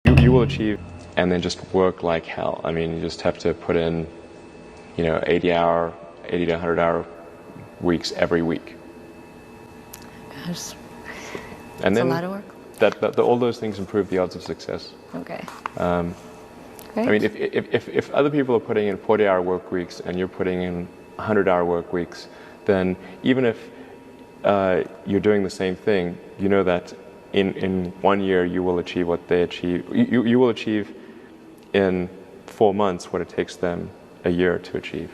You will achieve and then just work like hell. I mean, you just have to put in, 80 to 100 hour weeks every week. Gosh, And that's then a lot of work. all those things improve the odds of success. Okay. I mean, if other people are putting in 40-hour work weeks and you're putting in 100-hour work weeks, then even if you're doing the same thing, you know that in 1 year you will achieve what they achieve. You will achieve in 4 months what it takes them a year to achieve.